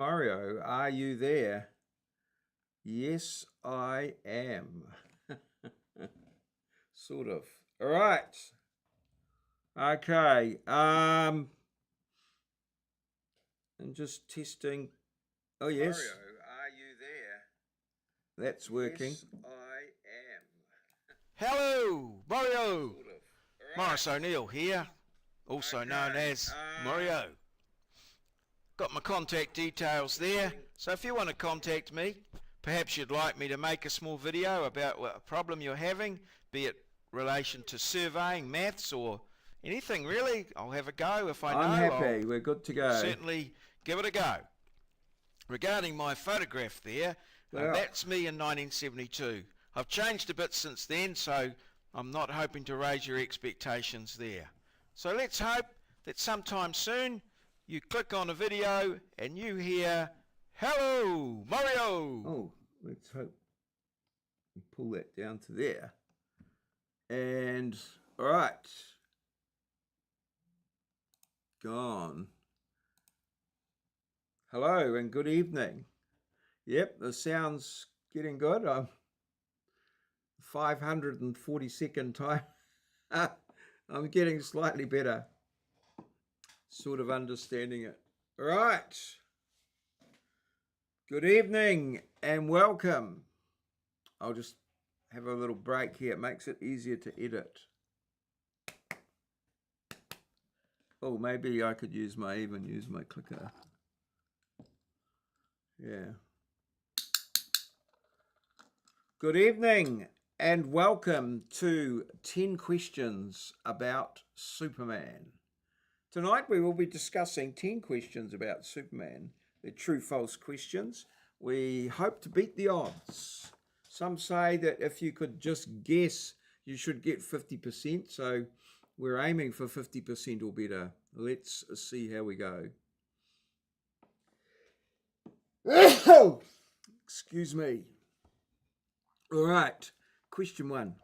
Maurieo, are you there? Yes, I am. Sort of. All right. Okay. And just testing. Oh, yes. Maurieo, are you there? That's working. Yes, I am. Hello, Maurieo. Sort of. All Morris right. O'Neill here, also Okay, known as Maurieo. Got my contact details there, so if you want to contact me, perhaps you'd like me to make a small video about a problem you're having, be it relation to surveying, maths, or anything really. I'll have a go. If I know, I'm happy. We're good to go. Certainly give it a go. Regarding my photograph there, Well, that's me in 1972. I've changed a bit since then, so I'm not hoping to raise your expectations there. So let's hope that sometime soon you click on a video and you hear, "Hello, Maurieo." oh, let's hope we pull that down to there. And, all right. Gone. Hello and good evening. Yep, the sound's getting good. I'm 542nd time. I'm getting slightly better. Sort of understanding it. All right. Good evening and welcome. I'll just have a little break here. It makes it easier to edit. Oh, maybe I could even use my clicker. Yeah. Good evening and welcome to 10 questions about Superman. Tonight we will be discussing 10 questions about Superman. They're true-false questions. We hope to beat the odds. Some say that if you could just guess, you should get 50%. So we're aiming for 50% or better. Let's see how we go. Excuse me. All right, question 1.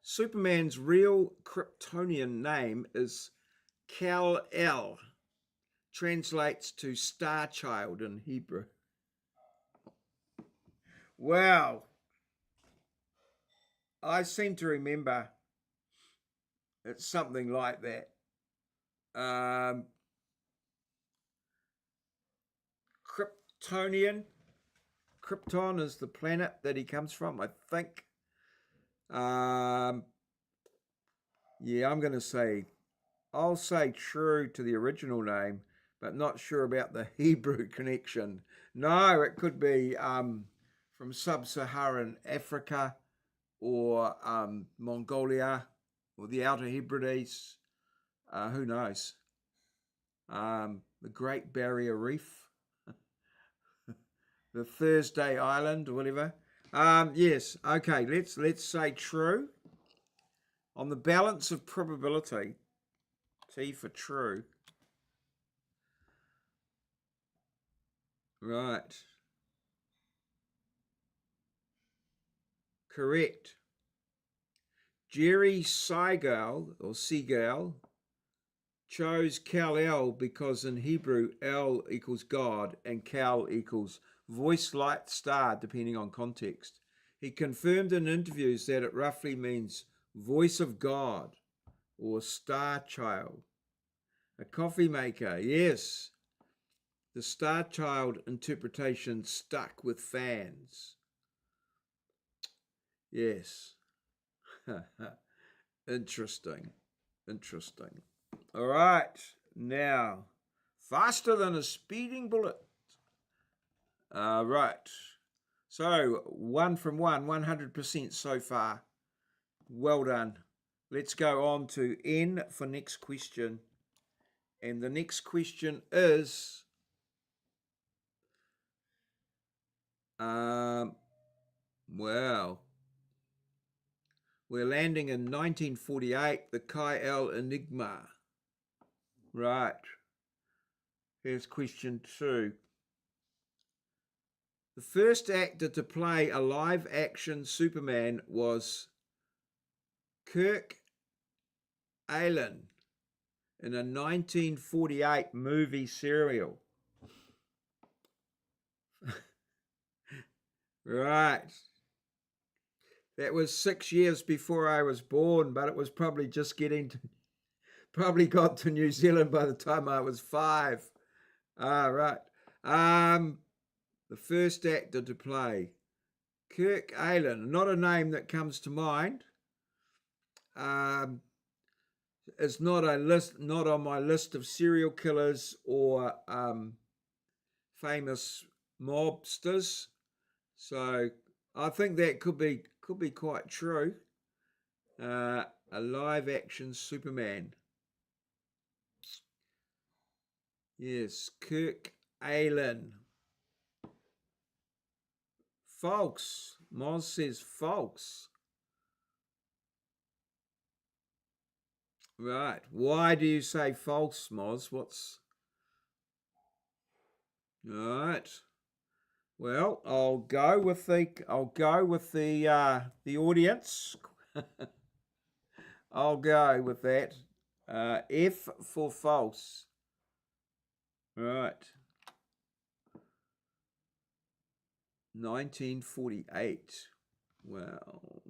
Superman's real Kryptonian name is Kal-El. Translates to Star Child in Hebrew. Wow. I seem to remember it's something like that. Kryptonian. Krypton is the planet that he comes from, I think. Yeah, I'm going to say, I'll say true to the original name, but not sure about the Hebrew connection. No, it could be from sub-Saharan Africa or Mongolia or the Outer Hebrides. Who knows? The Great Barrier Reef. The Thursday Island or whatever. Yes, okay, let's say true. On the balance of probability, T for true. Right. Correct. Jerry Segal chose Kal-El because in Hebrew, El equals God and Kal equals voice, light, star, depending on context. He confirmed in interviews that it roughly means voice of God or star child. A coffee maker, yes. The star child interpretation stuck with fans. Yes. Interesting. All right. Now, faster than a speeding bullet. Right. So, 1 from 100% so far. Well done. Let's go on to N for next question. And the next question is, well, we're landing in 1948, the Kal-El Enigma. Right. Here's question 2. The first actor to play a live-action Superman was Kirk Allen in a 1948 movie serial. Right. That was 6 years before I was born, but it was probably just probably got to New Zealand by the time I was 5. Right. The first actor to play. Kirk Allen, not a name that comes to mind. It's not on my list of serial killers or famous mobsters. So I think that could be quite true. A live action Superman. Yes, Kirk Allen. False. Moz says false. Right. Why do you say false, Moz? All right. Well, I'll go with the audience. I'll go with that. F for false. Right. 1948. Well,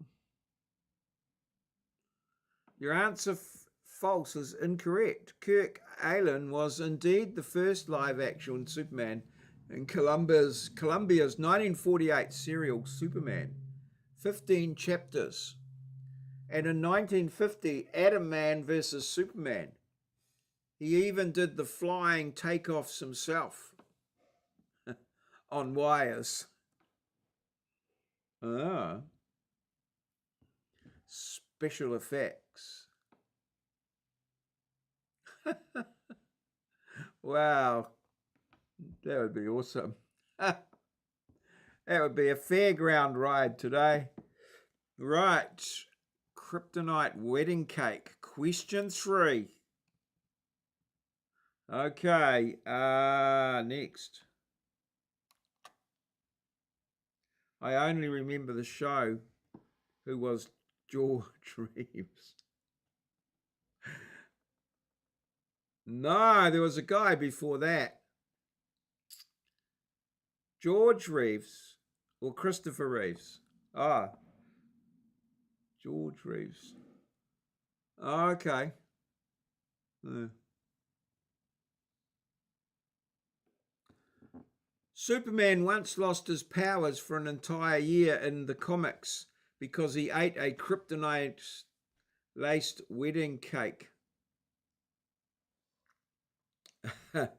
your answer false is incorrect. Kirk Allen was indeed the first live-action Superman in Columbia's 1948 serial Superman, 15 chapters. And in 1950, Atom Man versus Superman. He even did the flying takeoffs himself on wires. Special effects. Wow, that would be awesome. That would be a fairground ride today. Right, kryptonite wedding cake. Question 3. Okay, next. I only remember the show. Who was George Reeves? No, there was a guy before that. George Reeves or Christopher Reeves? George Reeves. Okay. Superman once lost his powers for an entire year in the comics because he ate a kryptonite-laced wedding cake. A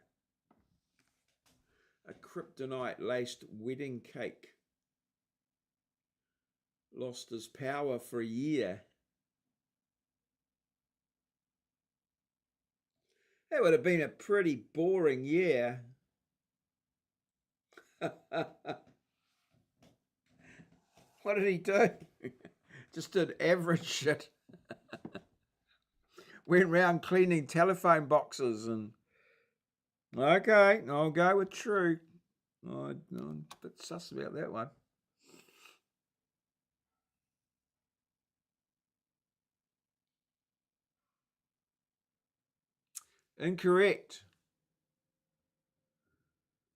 kryptonite-laced wedding cake. Lost his power for a year. That would have been a pretty boring year. What did he do? Just did average shit. Went round cleaning telephone boxes and... Okay, I'll go with true. I'm a bit sus about that one. Incorrect.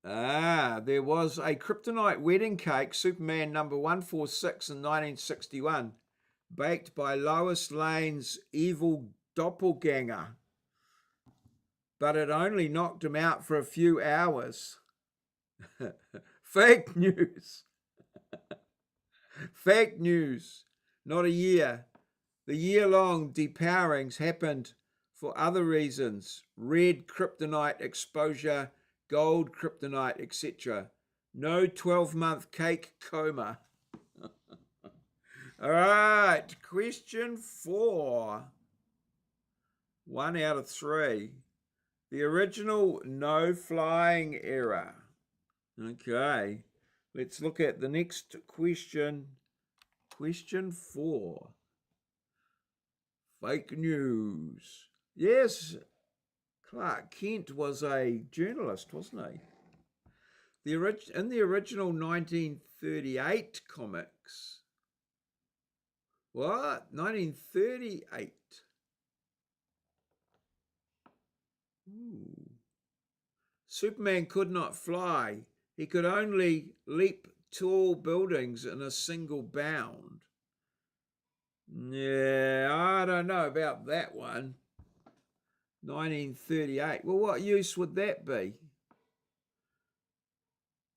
There was a kryptonite wedding cake, Superman number 146 in 1961, baked by Lois Lane's evil doppelganger. But it only knocked him out for a few hours. Fake news. Fake news. Not a year. The year-long depowerings happened for other reasons. Red kryptonite exposure, gold kryptonite, etc. No 12-month cake coma. All right, question 4. 1 out of 3. The original no flying era. Okay, let's look at the next question. Question 4. Fake news. Yes, Clark Kent was a journalist, wasn't he? In the original 1938 comics. What? 1938. Ooh. Superman could not fly. He could only leap tall buildings in a single bound. Yeah, I don't know about that one. 1938. Well, what use would that be?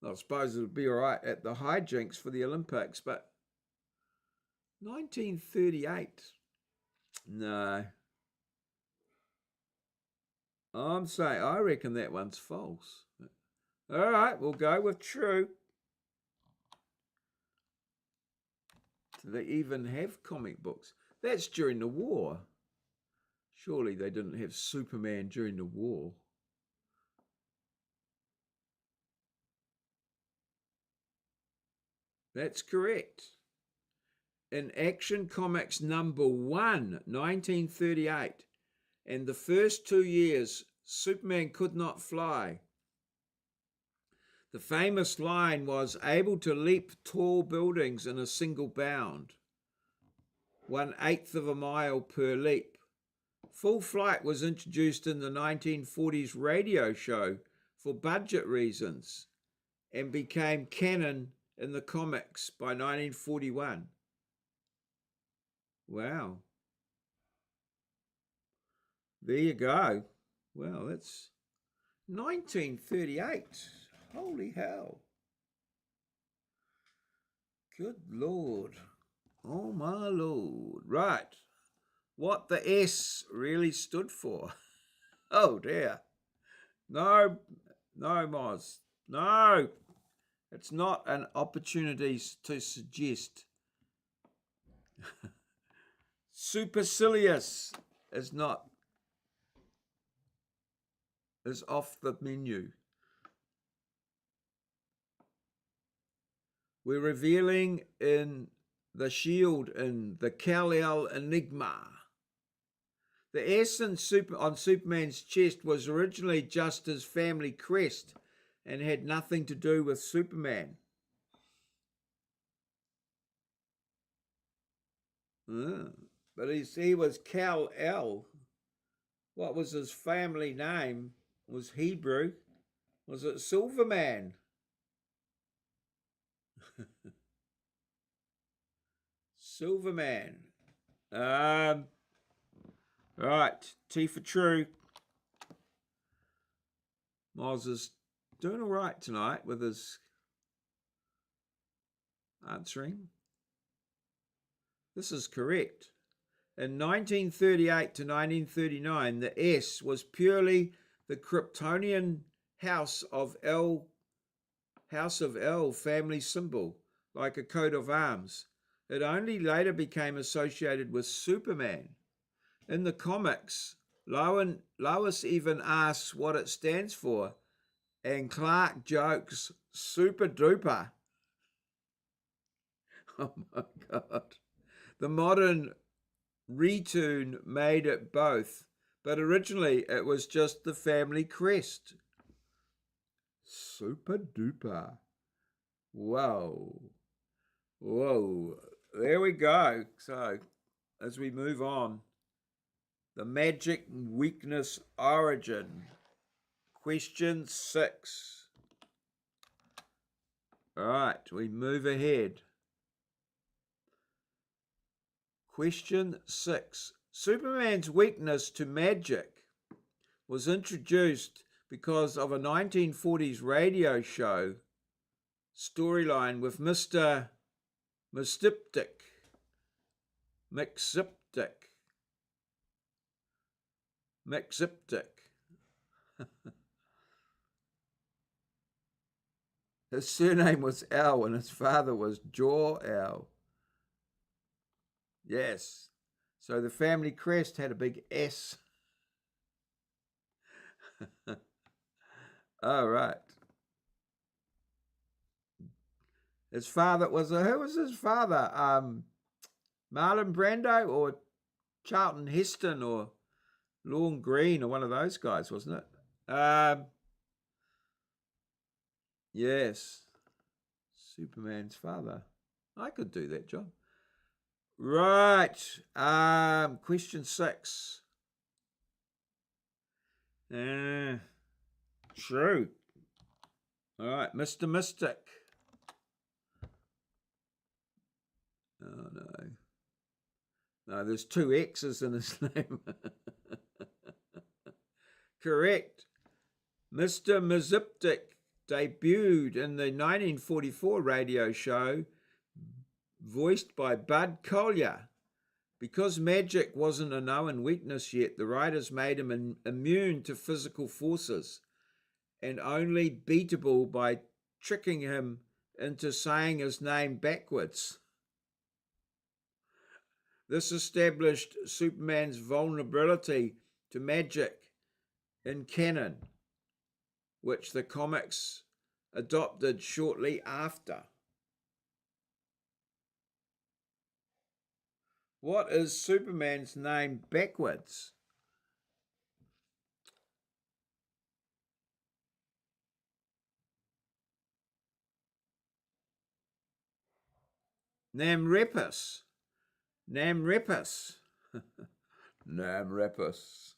I suppose it would be all right at the hijinks for the Olympics, but 1938. No. I reckon that one's false. All right, we'll go with true. Do they even have comic books? That's during the war. Surely they didn't have Superman during the war. That's correct. In Action Comics #1, 1938, and the first 2 years, Superman could not fly. The famous line was able to leap tall buildings in a single bound, 1/8 of a mile per leap. Full flight was introduced in the 1940s radio show for budget reasons and became canon in the comics by 1941. Wow. There you go. Well, that's 1938. Holy hell. Good Lord. Oh, my Lord. Right. What the S really stood for. Oh, dear. No, Moz. No. It's not an opportunity to suggest. Supercilious is off the menu. We're revealing in the shield in the Kal-El Enigma. The S on Superman's chest was originally just his family crest and had nothing to do with Superman. But he was Kal-El. What was his family name? Was Hebrew. Was it Silverman? Silverman. Right, T for true. Miles is doing all right tonight with his answering. This is correct. In 1938 to 1939, the S was purely the Kryptonian House of L family symbol, like a coat of arms. It only later became associated with Superman. In the comics, Lois even asks what it stands for, and Clark jokes, super duper. Oh my God. The modern retune made it both, but originally it was just the family crest. Super duper. Whoa. Whoa. There we go. So, as we move on, the magic weakness origin. Question 6. All right, we move ahead. Question 6. Superman's weakness to magic was introduced because of a 1940s radio show storyline with Mr. Mxyzptlk. His surname was L and his father was Jor-El. Yes. So the family crest had a big S. All right. His father was who was his father? Marlon Brando or Charlton Heston or Lorne Green or one of those guys, wasn't it? Yes. Superman's father. I could do that job. Right. Question 6. True. All right, Mr. Mystic. Oh, no. No, there's two X's in his name. Correct. Mr. Miziptic debuted in the 1944 radio show voiced by Bud Collyer. Because magic wasn't a known weakness yet, the writers made him immune to physical forces and only beatable by tricking him into saying his name backwards. This established Superman's vulnerability to magic in canon, which the comics adopted shortly after. What is Superman's name backwards? Namrepus. Namrepus. Namrepus.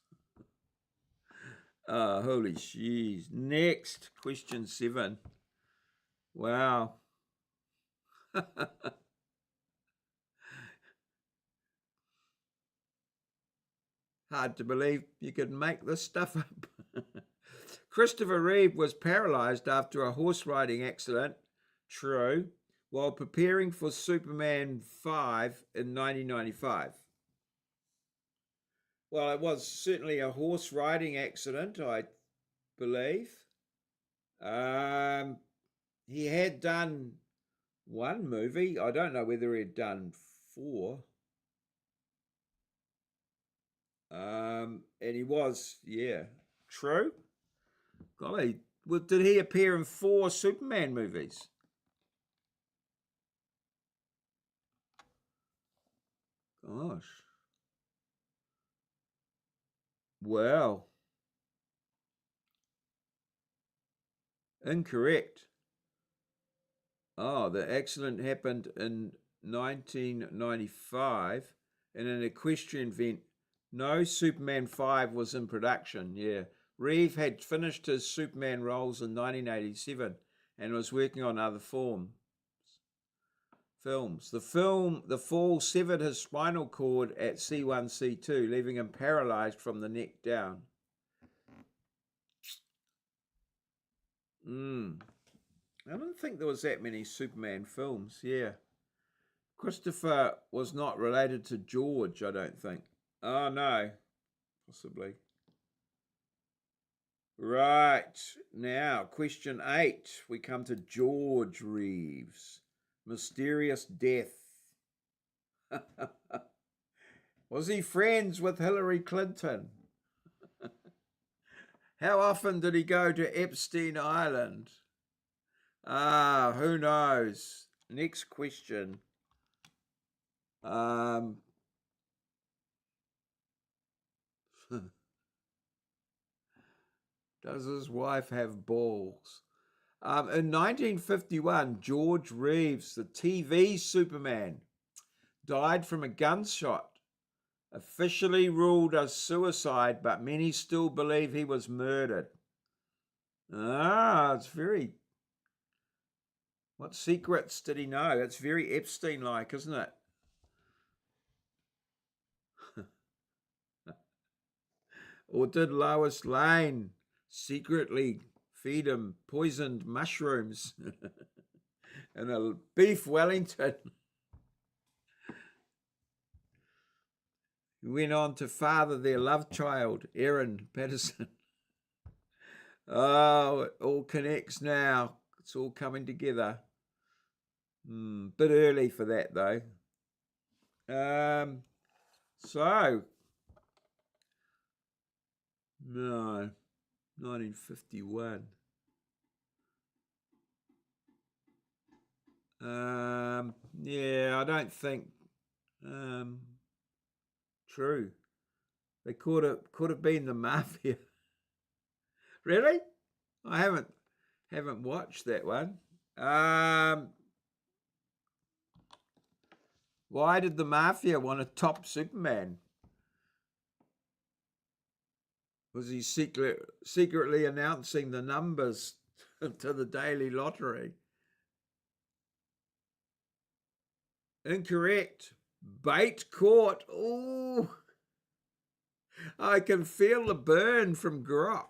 Holy jeez. Next, question 7. Wow. Hard to believe you could make this stuff up. Christopher Reeve was paralyzed after a horse riding accident, true, while preparing for Superman 5 in 1995. Well, it was certainly a horse riding accident, I believe. He had done one movie. I don't know whether he'd done 4. And he was, yeah, true. Golly, did he appear in 4 Superman movies? Gosh. Well, incorrect. Oh, the accident happened in 1995 in an equestrian event. No Superman 5 was in production, yeah. Reeve had finished his Superman roles in 1987 and was working on other films. The fall severed his spinal cord at C1, C2, leaving him paralyzed from the neck down. I don't think there was that many Superman films, yeah. Christopher was not related to George, I don't think. Oh, no, possibly. Right, now, question 8. We come to George Reeves. Mysterious death. Was he friends with Hillary Clinton? How often did he go to Epstein Island? Who knows? Next question. Does his wife have balls? In 1951, George Reeves, the TV Superman, died from a gunshot, officially ruled as suicide, but many still believe he was murdered. It's very... What secrets did he know? It's very Epstein-like, isn't it? Or did Lois Lane secretly feed him poisoned mushrooms and a beef Wellington? He went on to father their love child, Erin Patterson. Oh, it all connects now. It's all coming together. Bit early for that, though. No, 1951. Yeah, I don't think. True. They could have been the mafia. Really? I haven't watched that one. Why did the mafia want to top Superman? Was he secretly announcing the numbers to the daily lottery? Incorrect. Bait caught. Ooh. I can feel the burn from grok.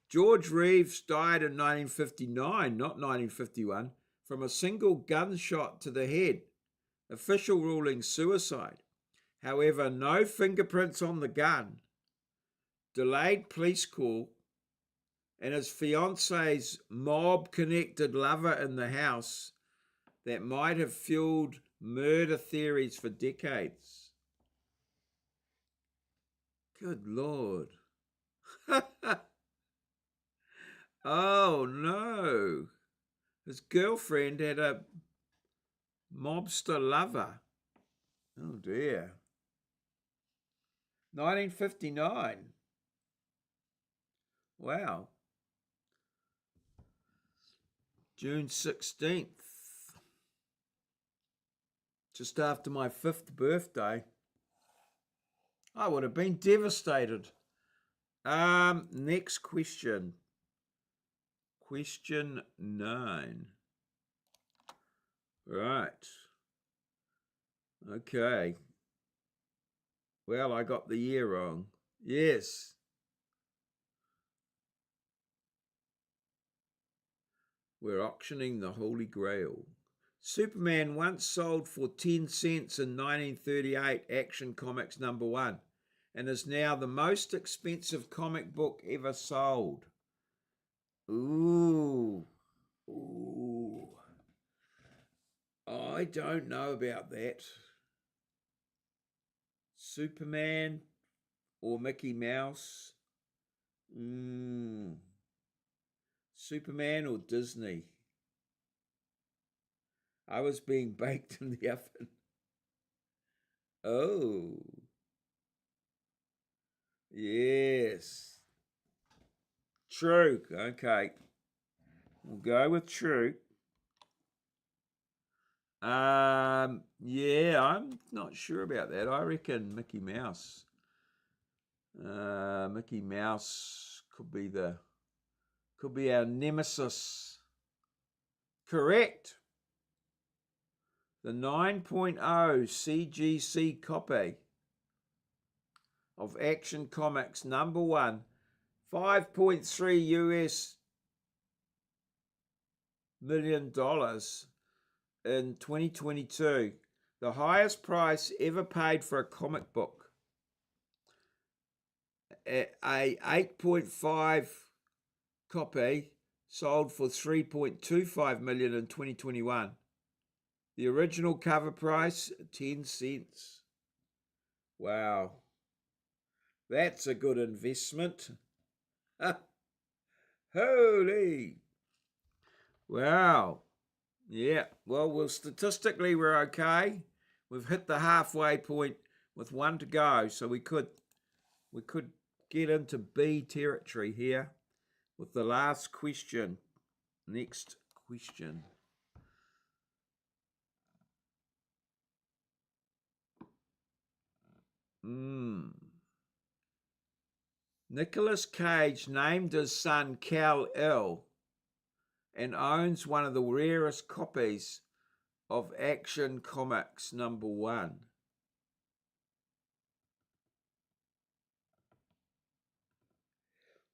George Reeves died in 1959, not 1951, from a single gunshot to the head. Official ruling suicide. However, no fingerprints on the gun. Delayed police call, and his fiance's mob-connected lover in the house that might have fueled murder theories for decades. Good Lord. Oh no. His girlfriend had a mobster lover. Oh dear. 1959. Wow. June 16th. Just after my 5th birthday. I would have been devastated. Next question. Question 9. Right. Okay. Well, I got the year wrong. Yes. We're auctioning the Holy Grail. Superman once sold for 10 cents in 1938 Action Comics #1 and is now the most expensive comic book ever sold. Ooh. Ooh. I don't know about that. Superman or Mickey Mouse? Superman or Disney? I was being baked in the oven. Oh. Yes. True. Okay. We'll go with true. Yeah, I'm not sure about that. I reckon Mickey Mouse. Mickey Mouse could be our nemesis. Correct. The 9.0 CGC copy of Action Comics #1, $5.3 million in 2022, the highest price ever paid for a comic book. A 8.5 copy sold for $3.25 million in 2021. The original cover price, 10 cents. Wow. That's a good investment. Holy. Wow. Yeah. Well, statistically, we're okay. We've hit the halfway point with one to go, so we could get into B territory here with the last question. Next question. Nicolas Cage named his son Kal-El and owns one of the rarest copies of Action Comics #1.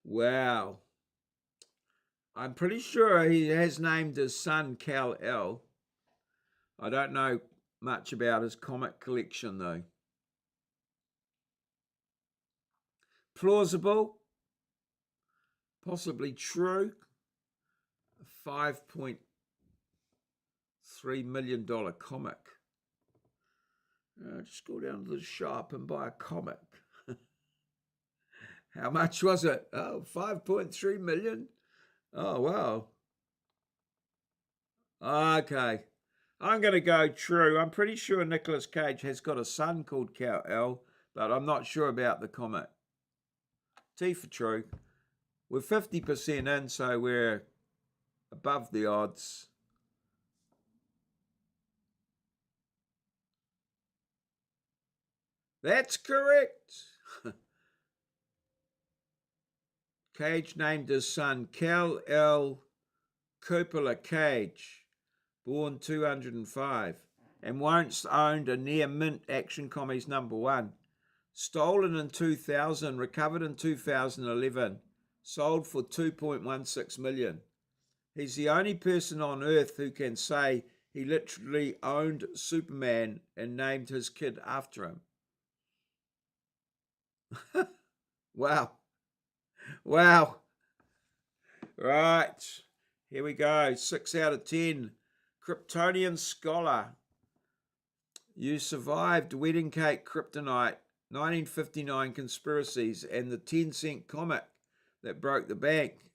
Wow. I'm pretty sure he has named his son Kal-El. I don't know much about his comic collection though. Plausible, possibly true. A $5.3 million comic. Just go down to the shop and buy a comic. How much was it? Oh, 5.3 million. Oh, wow. Okay. I'm going to go true. I'm pretty sure Nicolas Cage has got a son called Kal-El, but I'm not sure about the comic. T for true. We're 50% in, so we're above the odds. That's correct. Cage named his son Kal-El Coppola Cage, born 205. and once owned a near mint Action Commies #1. Stolen in 2000, recovered in 2011, sold for 2.16 million. He's the only person on earth who can say he literally owned Superman and named his kid after him. Wow. Wow. Right. Here we go. 6 out of 10. Kryptonian Scholar. You survived Wedding Cake Kryptonite, 1959 Conspiracies, and the 10-cent comic that broke the bank.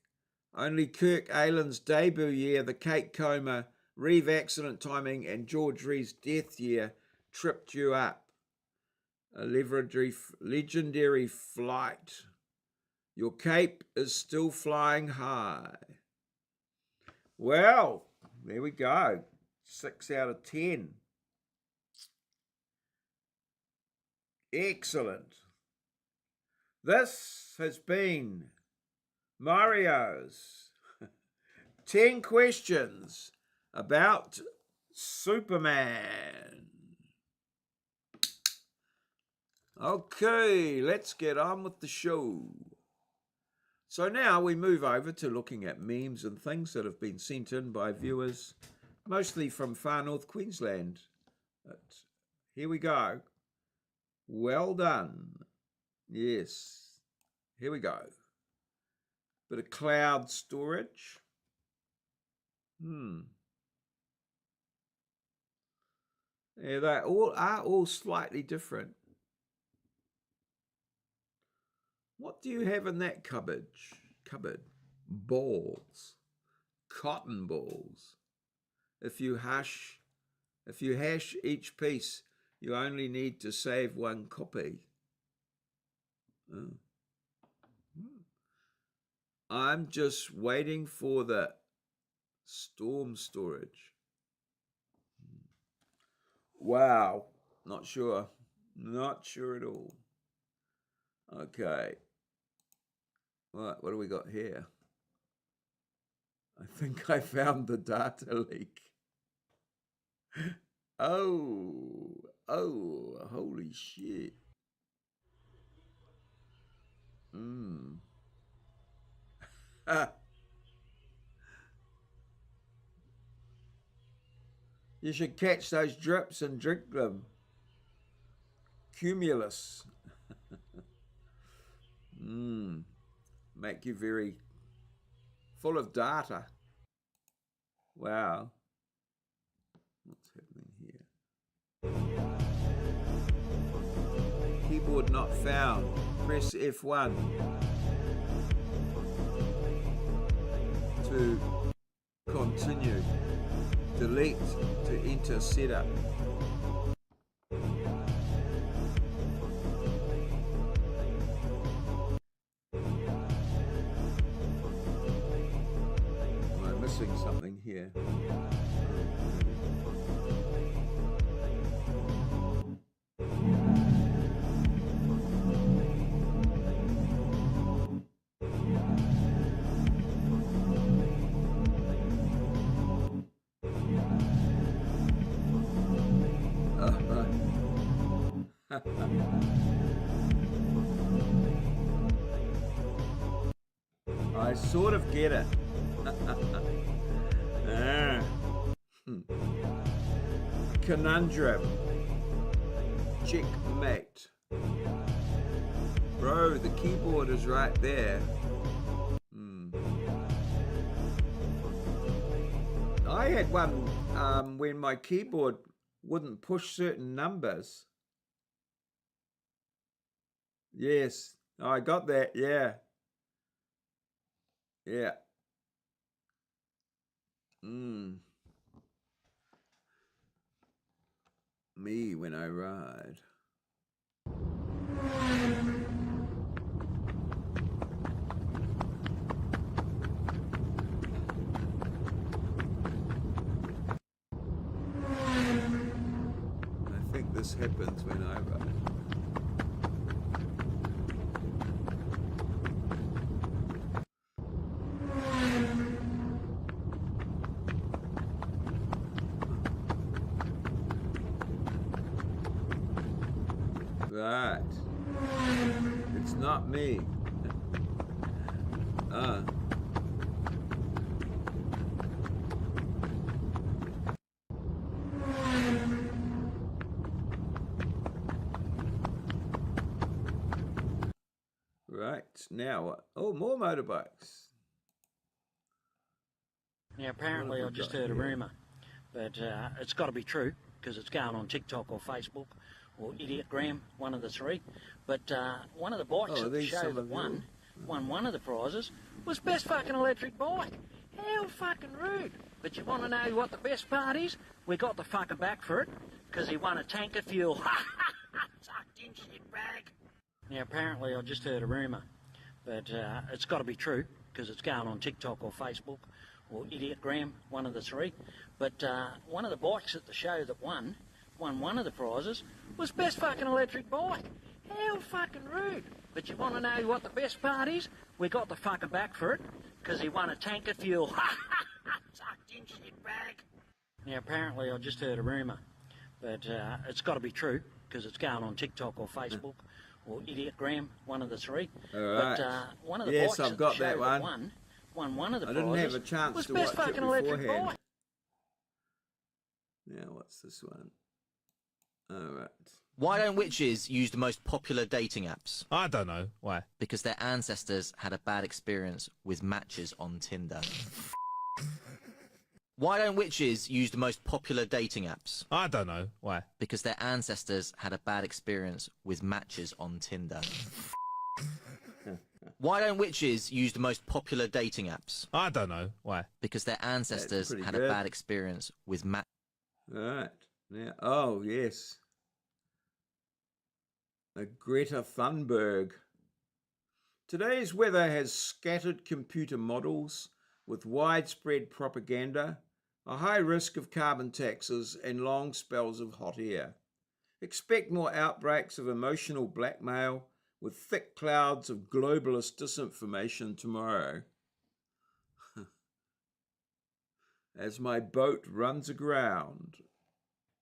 Only Kirk Aylan's debut year, the cake coma, Reeve accident timing, and George Reeve's death year tripped you up. A legendary flight. Your cape is still flying high. Well, there we go. 6 out of 10. Excellent. This has been Mario's 10 questions about Superman. Okay, let's get on with the show. So now we move over to looking at memes and things that have been sent in by viewers, mostly from far north Queensland. But here we go. Well done. Yes. Here we go. Bit of cloud storage. Yeah, they are all slightly different. What do you have in that cupboard? Balls. Cotton balls. If you hash each piece, you only need to save one copy. Oh. I'm just waiting for the storm storage. Wow. Not sure. Not sure at all. Okay. What do we got here? I think I found the data leak. Oh, holy shit. You should catch those drips and drink them. Cumulus. Make you very full of data. Wow. What's happening here? Keyboard not found. Press F1 to continue. Delete to enter setup. Am I missing something here? I sort of get it. Conundrum. Checkmate. Bro, the keyboard is right there. I had one when my keyboard wouldn't push certain numbers. Yes, I got that, yeah. Yeah. Me when I ride. I think this happens when I ride. Right. It's not me. Right, now what? Oh, more motorbikes. Now, apparently, I just heard a rumour, but it's got to be true because it's going on TikTok or Facebook or Idiotgram, one of the three. But one of the bikes at the show that won one of the prizes was best fucking electric bike. How fucking rude! But you want to know what the best part is? We got the fucker back for it because he won a tank of fuel. Sucked in shit bag. Now, apparently, I just heard a rumour, but it's got to be true because it's going on TikTok or Facebook or Idiotgram, one of the three. But one of the bikes at the show that won one of the prizes was best fucking electric bike. How fucking rude! But you want to know what the best part is? We got the fucker back for it because he won a tank of fuel. Sucked in shit bag. Now, apparently, I just heard a rumour, but it's got to be true because it's going on TikTok or Facebook or Idiotgram, one of the three. All right. But one of the yes, bikes I've at got the show that one. won one of the I prizes. didn't have a chance was to best watch it fucking electric beforehand. bike. Now, what's this one? All right. Why don't witches use the most popular dating apps? I don't know. Why? Because their ancestors had a bad experience with matches on Tinder. Why don't witches use the most popular dating apps? I don't know. Why? Because their ancestors had a bad experience with matches on Tinder. Why don't witches use the most popular dating apps? I don't know. Why? Because their ancestors pretty had good. a bad experience with All right. Now, oh, yes. A Greta Thunberg. Today's weather has scattered computer models with widespread propaganda, a high risk of carbon taxes, and long spells of hot air. Expect more outbreaks of emotional blackmail with thick clouds of globalist disinformation tomorrow. As my boat runs aground.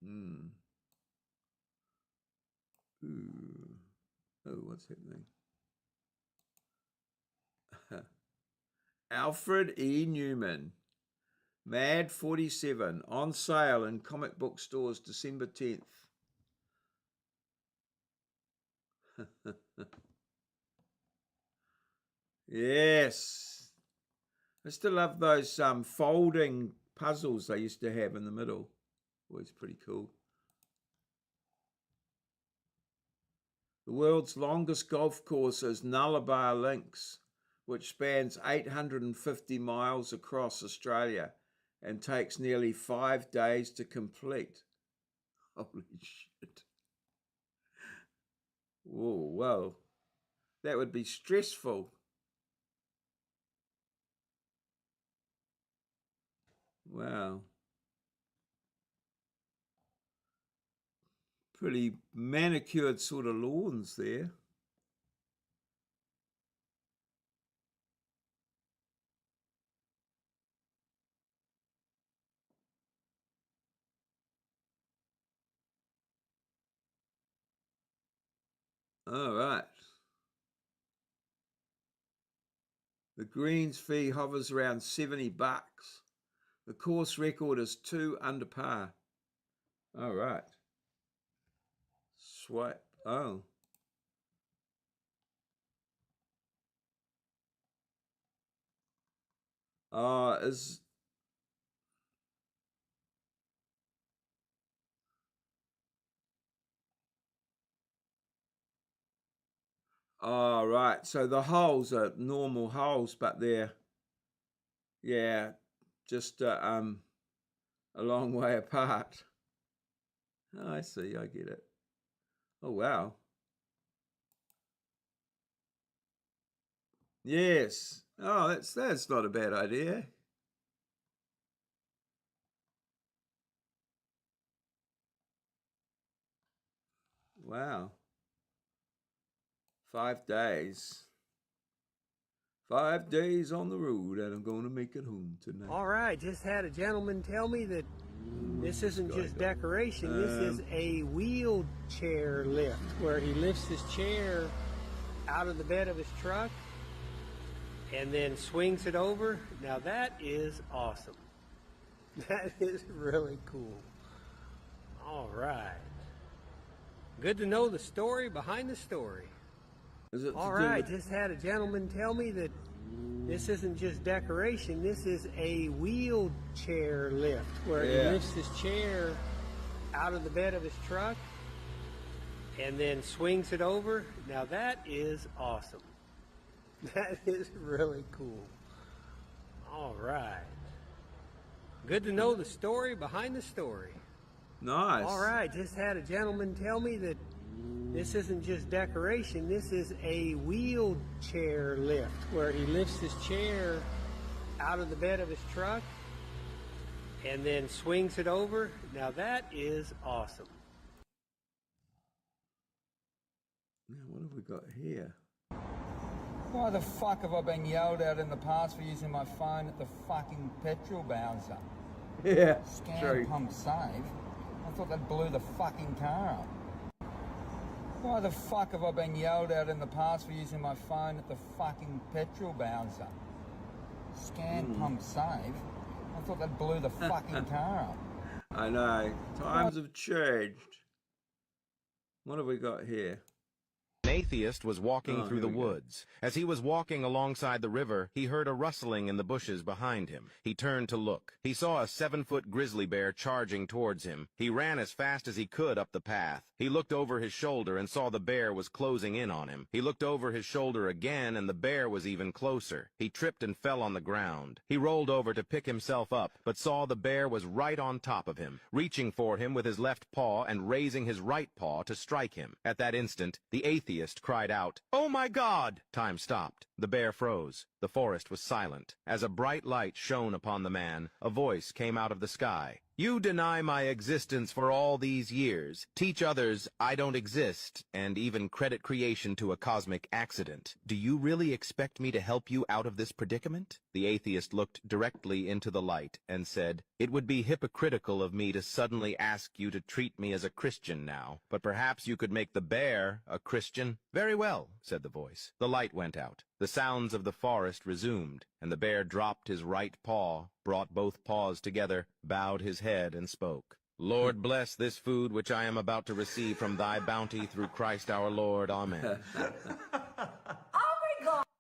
Ooh. Oh, what's happening? Alfred E. Newman, Mad 47, on sale in comic book stores December 10th. Yes. I still love those folding puzzles they used to have in the middle. Always pretty cool. The world's longest golf course is Nullarbor Links, which spans 850 miles across Australia and takes nearly 5 days to complete. Holy shit. Whoa, whoa. That would be stressful. Wow. Pretty manicured sort of lawns there. All right. The greens fee hovers around $70. The course record is 2 under par. All right. Swipe. Oh. Is oh, right. So the holes are normal holes, but they're, yeah, just a long way apart. Oh, I see. I get it. Oh, wow. Yes. Oh, that's not a bad idea. Wow. 5 days. 5 days on the road, and I'm going to make it home tonight. All right, just had a gentleman tell me that This isn't just decoration. This is a wheelchair lift where he lifts his chair out of the bed of his truck and then swings it over. Now that is awesome. That is really cool. All right. Good to know the story behind the story. All right, just had a gentleman tell me that this isn't just decoration. This is a wheelchair lift where he lifts his chair out of the bed of his truck and then swings it over. Now that is awesome. That is really cool. All right. Good to know the story behind the story. Nice. All right, just had a gentleman tell me that this isn't just decoration. This is a wheelchair lift where he lifts his chair out of the bed of his truck and then swings it over. Now that is awesome. Now, what have we got here? Why the fuck have I been yelled at in the past for using my phone at the fucking petrol bowser? Yeah, Scan, true. pump, save. I thought that blew the fucking car up. Why the fuck have I been yelled at in the past for using my phone at the fucking petrol bowser? Scan, pump, save. I thought that blew the fucking car up. I know. Times have changed. What have we got here? An atheist was walking through the woods. As he was walking alongside the river, he heard a rustling in the bushes behind him. He turned to look. He saw a 7-foot grizzly bear charging towards him. He ran as fast as he could up the path. He looked over his shoulder and saw the bear was closing in on him. He looked over his shoulder again, and the bear was even closer. He tripped and fell on the ground. He rolled over to pick himself up, but saw the bear was right on top of him, reaching for him with his left paw and raising his right paw to strike him. At that instant, the atheist cried out, "Oh my God!" Time stopped. The bear froze. The forest was silent. As a bright light shone upon the man, a voice came out of the sky. "You deny my existence for all these years, teach others I don't exist, and even credit creation to a cosmic accident. Do you really expect me to help you out of this predicament?" The atheist looked directly into the light and said, "It would be hypocritical of me to suddenly ask you to treat me as a Christian now, but perhaps you could make the bear a Christian." "Very well," said the voice. The light went out. The sounds of the forest resumed, and the bear dropped his right paw, brought both paws together, bowed his head, and spoke. "Lord, bless this food which I am about to receive from thy bounty through Christ our Lord. Amen."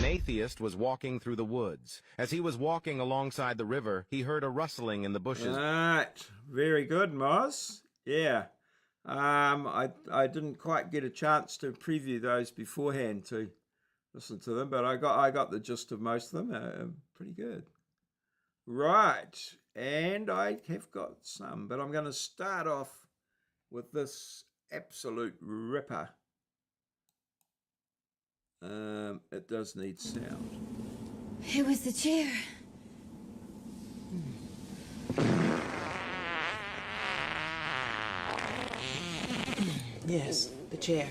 An atheist was walking through the woods. As he was walking alongside the river, he heard a rustling in the bushes. Right, very good, Moz. Yeah, I didn't quite get a chance to preview those beforehand to listen to them, but I got the gist of most of them. Pretty good. Right, and I have got some, but I'm going to start off with this absolute ripper. It does need sound. It was the chair. Yes, the chair.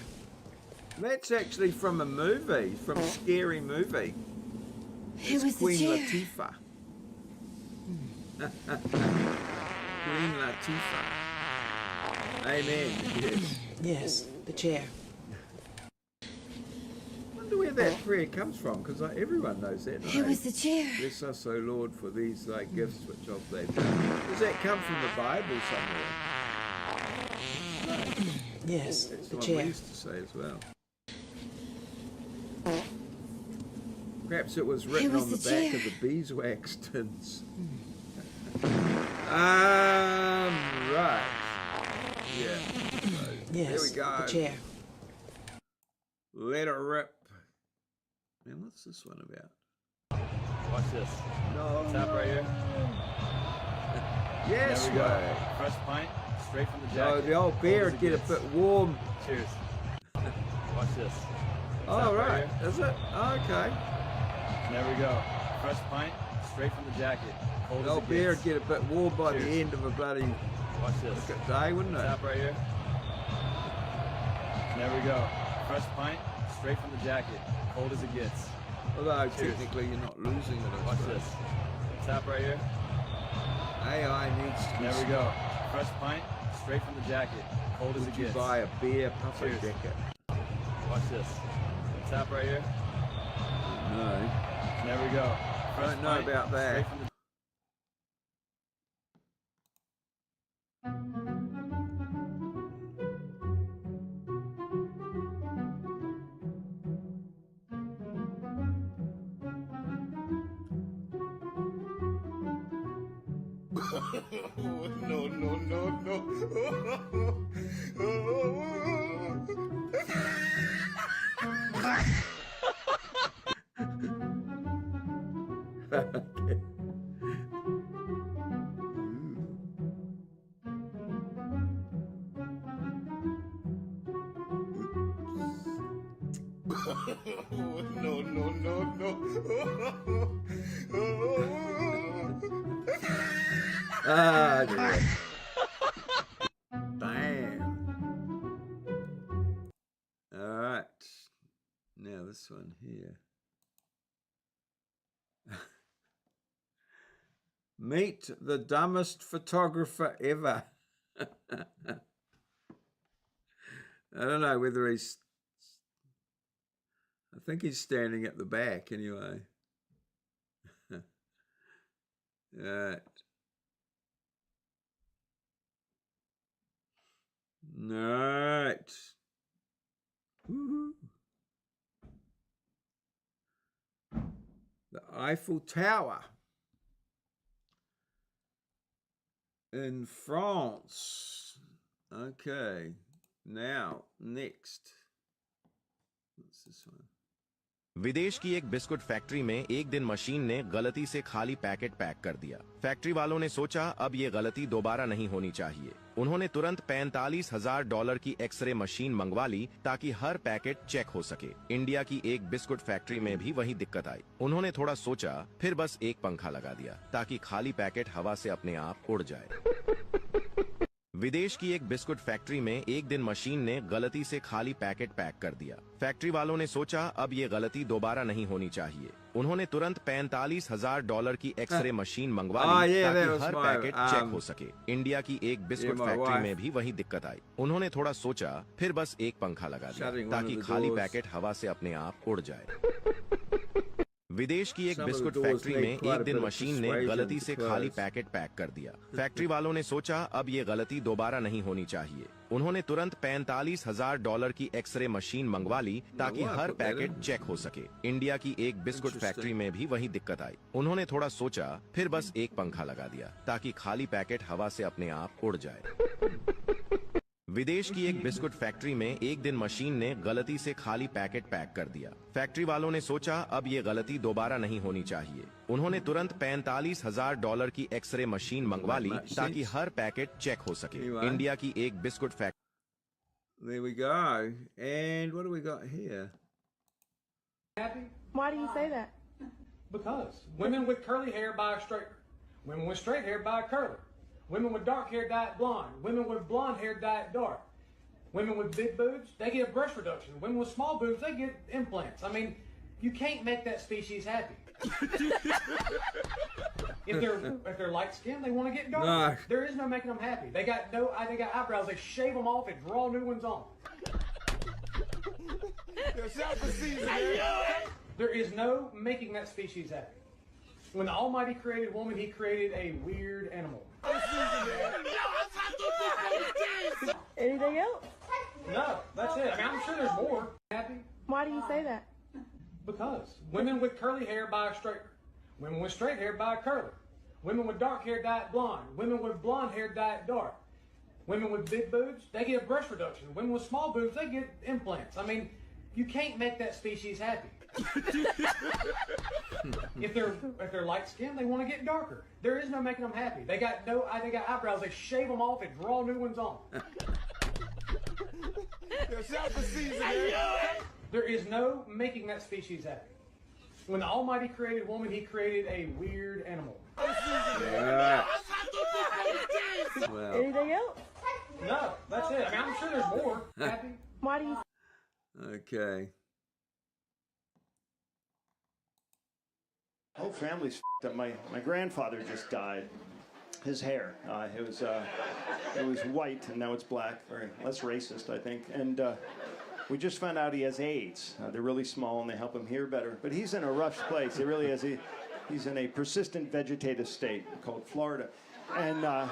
That's actually from a movie, from a scary movie. It was Queen the chair. Latifah. Queen Latifah. Amen. Yes. Yes, the chair. I wonder where that prayer comes from, because everyone knows that. It was the chair. Bless us, O Lord, for these thy gifts which of they've done. Does that come from the Bible somewhere? No. Yes, That's the what chair. we used to say as well. Perhaps it was written on the back of the beeswax tins. Right. Yeah. So, Yes, there we go. the chair. Let it rip. Man, what's this one about? Watch this. No. Tap right here. Yes, there we go. way. Fresh pint, straight from the Oh, jacket. the old beer would get a bit warm. Cheers. Watch this. Oh, Tap right. here. Is it? Oh, okay. There we go. Fresh pint, straight from the jacket. Cold The as old it beer gets. would get a bit warm by Cheers. the end of a bloody Watch this. day, wouldn't it? Tap right here. There we go. Fresh pint, straight from the jacket. Cold as it gets. Although Cheers. technically you're not losing it. I Watch suppose. this. Tap right here. AI needs to be There we go. Fresh pint, straight from the jacket. Cold as Would it you gets. buy a beer puffer Cheers. jacket? Watch this. Tap right here. No. There we go. Fresh Don't know pint, about that. straight from the no, no, no, Okay. no, no, no, Ah, dear. Damn. All right. Now this one here. Meet the dumbest photographer ever. I don't know whether he's... I think he's standing at the back anyway. Right. Right. Woohoo. The Eiffel Tower in France. Okay. Now, next. What's this one? विदेश की एक biscuit factory में एक दिन machine ने गलती से खाली पैकेट पैक कर दिया। फैक्ट्री वालों ने सोचा अब ये गलती दोबारा नहीं होनी चाहिए। उन्होंने तुरंत $45,000 की एक्सरे मशीन मंगवा ली ताकि हर पैकेट चेक हो सके। इंडिया की एक बिस्कुट फैक्ट्री में भी वही दिक्कत आई। उन्होंने थोड़ा सोचा, फिर बस एक पंखा लगा दिया ताकि खाली पैकेट हवा से अपने आप उड़ जाए। विदेश की एक बिस्कुट फैक्ट्री में एक दिन मशीन ने गलती से खाली पैकेट पैक कर दिया। फैक्ट्री वालों ने सोचा अब ये गलती दोबारा नहीं होनी चाहिए। उन्होंने तुरंत $45,000 की एक्सरे मशीन मंगवा ली ताकि हर पैकेट चेक हो सके। इंडिया की एक बिस्कुट फैक्ट्री में भी वही दिक्कत आई। उन्होंने थोड़ा सोचा, फिर बस एक पंखा लगा दिया ताकि खाली पैकेट हवा से अपने आप उड़ जाए। विदेश की एक बिस्कुट फैक्ट्री में एक दिन मशीन ने गलती से खाली पैकेट पैक कर दिया। फैक्ट्री वालों ने सोचा अब ये गलती दोबारा नहीं होनी चाहिए। उन्होंने तुरंत $45,000 की एक्सरे मशीन मंगवा ली ताकि हर पैकेट चेक हो सके। इंडिया की एक बिस्कुट फैक्ट्री में भी वही दिक्कत आई। उन्होंने थोड़ा सोचा, फिर बस एक पंखा लगा दिया ताकि खाली पैकेट हवा से अपने आप उड़ जाए। विदेश की एक बिस्कुट फैक्ट्री में एक दिन मशीन ने गलती से खाली पैकेट पैक कर दिया। फैक्ट्री वालों ने सोचा अब ये गलती दोबारा नहीं होनी चाहिए। उन्होंने तुरंत $45,000 की एक्सरे मशीन मंगवा ली ताकि हर पैकेट चेक हो सके। इंडिया की एक biscuit factory. There we go. And what do we got here? Happy? Why do you say that? Because women with curly hair buy a straighter. Women with straight hair buy a curler. Women with dark hair dye it blonde. Women with blonde hair dye it dark. Women with big boobs, they get a breast reduction. Women with small boobs, they get implants. I mean, you can't make that species happy. If they're light skinned, they want to get dark. No. There is no making them happy. They got eyebrows. They shave them off and draw new ones on. There is no making that species happy. When the Almighty created woman, He created a weird animal. Anything else? No, that's it. I mean, I'm sure there's more. Happy? Why do you say that? Because women with curly hair buy a straighter. Women with straight hair buy a curler. Women with dark hair dye it blonde. Women with blonde hair dye it dark. Women with big boobs, they get a breast reduction. Women with small boobs, they get implants. I mean, you can't make that species happy. If they're light skinned, they want to get darker. There is no making them happy. They got eyebrows. They shave them off and draw new ones on. There is no making that species happy. When the Almighty created woman, He created a weird animal. Yeah. Well. Anything else? No, that's it. I mean, I'm sure there's more. Happy? Why do you? Okay. Whole family's f***ed up. My grandfather just died. his hair. It was white, and now it's black. Very less racist, I think. And we just found out he has AIDS. They're really small, and they help him hear better. But he's in a rough place. He really is. He's in a persistent vegetative state called Florida, and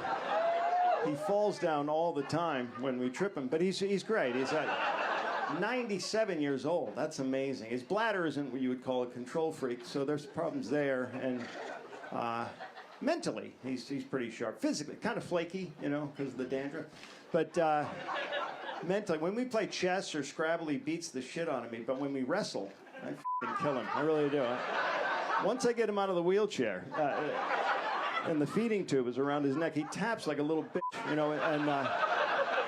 he falls down all the time when we trip him. But he's great. He's 97 years old. That's amazing. His bladder isn't what you would call a control freak, so there's problems there. And mentally, he's pretty sharp. Physically, kind of flaky, you know, because of the dandruff. But mentally, when we play chess or Scrabble, he beats the shit out of me. But when we wrestle, I f***ing kill him. I really do. Once I get him out of the wheelchair, and the feeding tube is around his neck, he taps like a little bitch, you know, and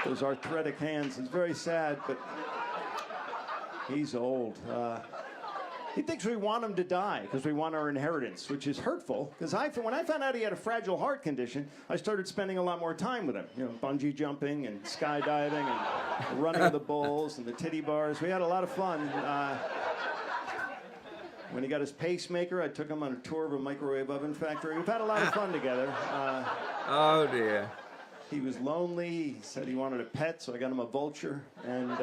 those arthritic hands. It's very sad, but he's old. He thinks we want him to die because we want our inheritance, which is hurtful. Because when I found out he had a fragile heart condition, I started spending a lot more time with him. You know, bungee jumping and skydiving and running with the bulls and the titty bars. We had a lot of fun. When he got his pacemaker, I took him on a tour of a microwave oven factory. We've had a lot of fun together. Oh, dear. He was lonely. He said he wanted a pet, so I got him a vulture. And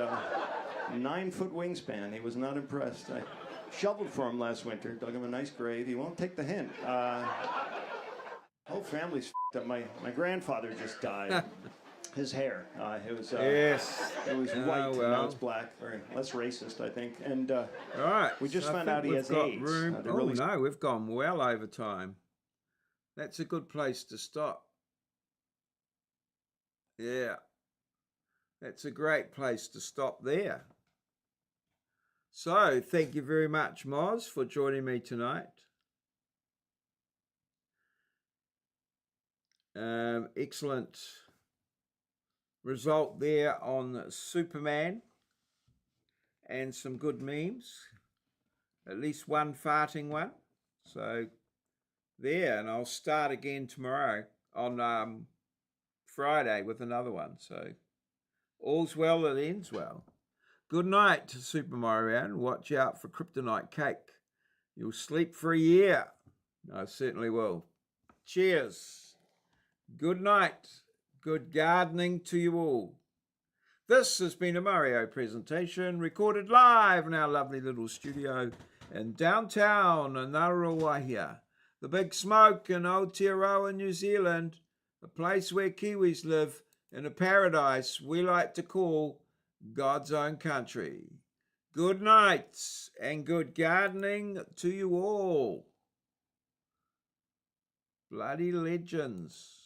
9-foot wingspan. He was not impressed. I shoveled for him last winter, dug him a nice grave. He won't take the hint. Whole family's f***ed up. My grandfather just died. His hair. Yes. It was white, and now it's black. Very less racist, I think. And all right. we just so found out he has AIDS. No, we've gone well over time. That's a good place to stop. Yeah. That's a great place to stop there. So, thank you very much, Moz, for joining me tonight. Excellent result there on Superman, and some good memes, at least one farting one. So there, and I'll start again tomorrow on Friday with another one. So all's well that ends well. Good night to Super Mario, and watch out for kryptonite cake. You'll sleep for a year. I certainly will. Cheers. Good night. Good gardening to you all. This has been a Mario presentation recorded live in our lovely little studio in downtown Ngaruawahia, the Big Smoke in Aotearoa, New Zealand, a place where Kiwis live in a paradise we like to call God's own country. Good night and good gardening to you all. Bloody legends.